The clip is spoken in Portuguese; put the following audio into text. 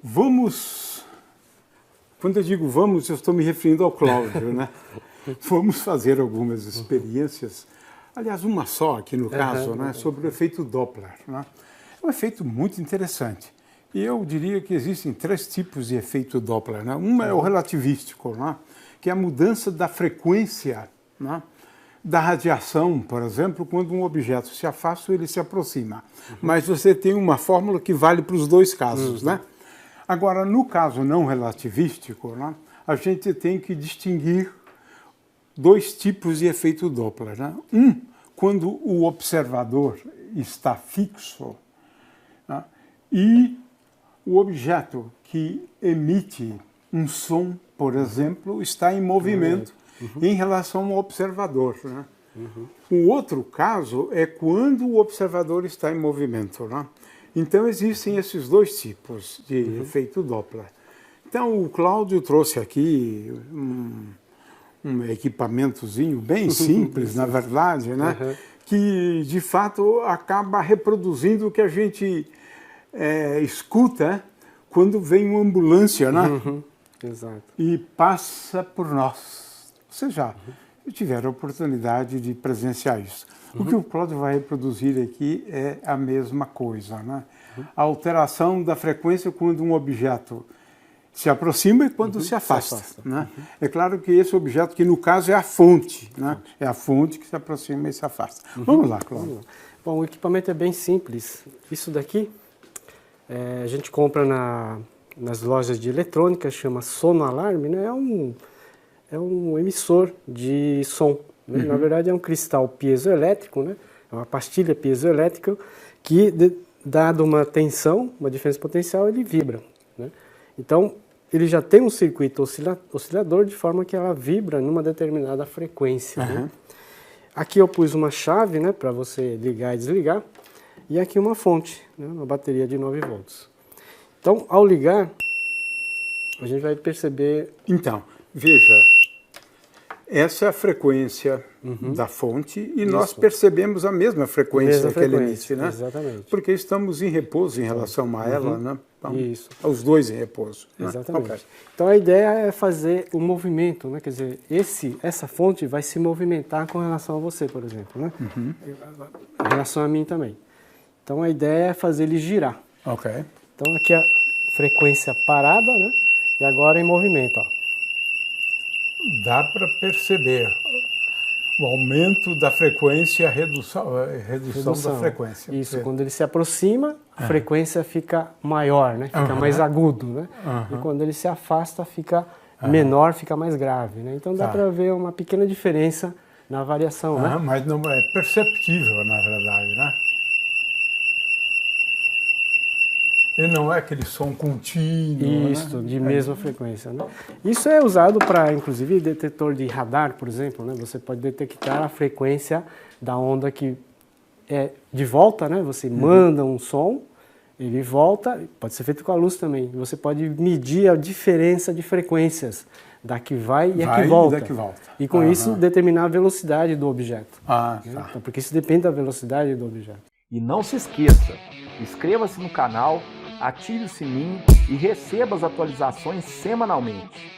Vamos, quando eu digo vamos, eu estou me referindo ao Cláudio, né? Vamos fazer algumas experiências, aliás, uma só aqui no caso, né, sobre o efeito Doppler, né? É um efeito muito interessante. E eu diria que existem 3 tipos de efeito Doppler, né? Um é o relativístico, né, que é a mudança da frequência, né, da radiação, por exemplo, quando um objeto se afasta ou ele se aproxima. Mas você tem uma fórmula que vale para os 2 casos, né? Agora, no caso não relativístico, né, a gente tem que distinguir 2 tipos de efeito Doppler, né? Um, quando o observador está fixo, né, e o objeto que emite um som, por exemplo, está em movimento em relação ao observador, né? O outro caso é quando o observador está em movimento, né? Então existem esses 2 tipos de efeito Doppler. Então o Cláudio trouxe aqui um equipamentozinho bem simples, na verdade, né? Que de fato acaba reproduzindo o que a gente escuta quando vem uma ambulância, né? Exato. E passa por nós. Você já tiveram a oportunidade de presenciar isso. O que o Cláudio vai reproduzir aqui é a mesma coisa, né? A alteração da frequência quando um objeto se aproxima e quando se afasta. Né? É claro que esse objeto, que no caso é a fonte, né? É a fonte que se aproxima e se afasta. Vamos lá, Cláudio. Bom, o equipamento é bem simples. Isso daqui a gente compra nas lojas de eletrônica, chama Sonoalarme, né? É um emissor de som. Né? Na verdade, é um cristal piezoelétrico, né? É uma pastilha piezoelétrica que, dado uma tensão, uma diferença potencial, ele vibra. Né? Então, ele já tem um circuito oscilador de forma que ela vibra numa determinada frequência. Né? Aqui eu pus uma chave, né, para você ligar e desligar, e aqui uma fonte, né, uma bateria de 9 volts. Então, ao ligar, a gente vai perceber... Então, veja, essa é a frequência da fonte e nós percebemos a mesma frequência que ela emite, né? Exatamente. Porque estamos em repouso em relação a ela, né? Então, isso. Os 2 em repouso. Exatamente. Né? Okay. Então a ideia é fazer o movimento, né? Quer dizer, essa fonte vai se movimentar com relação a você, por exemplo, né? Em relação a mim também. Então a ideia é fazer ele girar. Ok. Então aqui a frequência parada, né? E agora em movimento, ó. Dá para perceber o aumento da frequência e a redução da frequência. Isso, quando ele se aproxima, a frequência fica maior, né? Fica mais agudo, né? E quando ele se afasta, fica menor, fica mais grave, né? Então dá para ver uma pequena diferença na variação, né? Mas não é perceptível, na verdade, né? E não é aquele som contínuo, Isso, né? de mesma frequência, né? Isso é usado para, inclusive, detetor de radar, por exemplo, né? Você pode detectar a frequência da onda que é de volta, né? Você manda um som, ele volta, pode ser feito com a luz também. Você pode medir a diferença de frequências da que vai e a que volta. E com isso determinar a velocidade do objeto. Tá. Então, porque isso depende da velocidade do objeto. E não se esqueça, inscreva-se no canal, ative o sininho e receba as atualizações semanalmente.